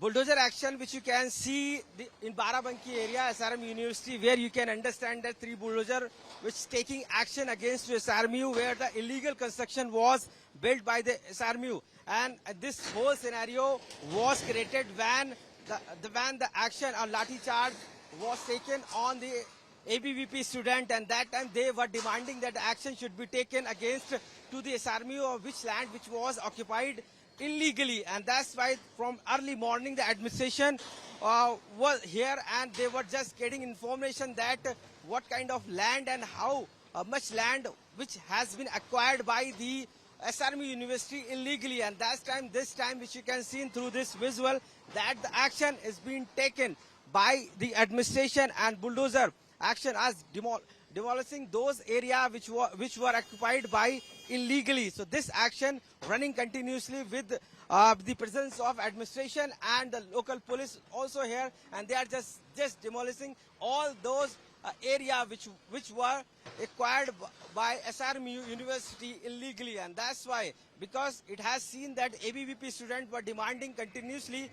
bulldozer action which you can see in Barabanki area, SRM University, where you can understand that 3 bulldozer which is taking action against SRMU, where the illegal construction was built by the SRMU. And this whole scenario was created when the action or lathi charge was taken on the ABVP student, and that time they were demanding that action should be taken against to the SRMU of which land which was occupied illegally. And that's why from early morning the administration was here, and they were just getting information that what kind of land and how much land which has been acquired by the SRM University illegally. And this time which you can see through this visual, that the action is being taken by the administration, and bulldozer action as demolishing those areas which were occupied by illegally. So this action running continuously with the presence of administration and the local police also here, and they are just demolishing all those area which were acquired by SRM University illegally. And that's why, because it has seen that ABVP students were demanding continuously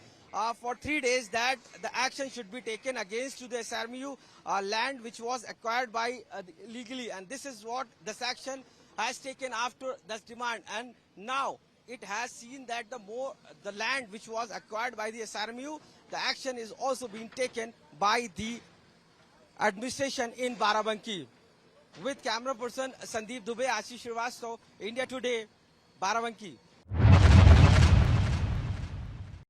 for 3 days that the action should be taken against to the SRMU land which was acquired by illegally. And this is what this action has taken after this demand. And now it has seen that the land which was acquired by the SRMU, the action is also being taken by the administration in Barabanki. With camera person Sandeep Dubey, Ashish Srivastava, India Today, Barabanki.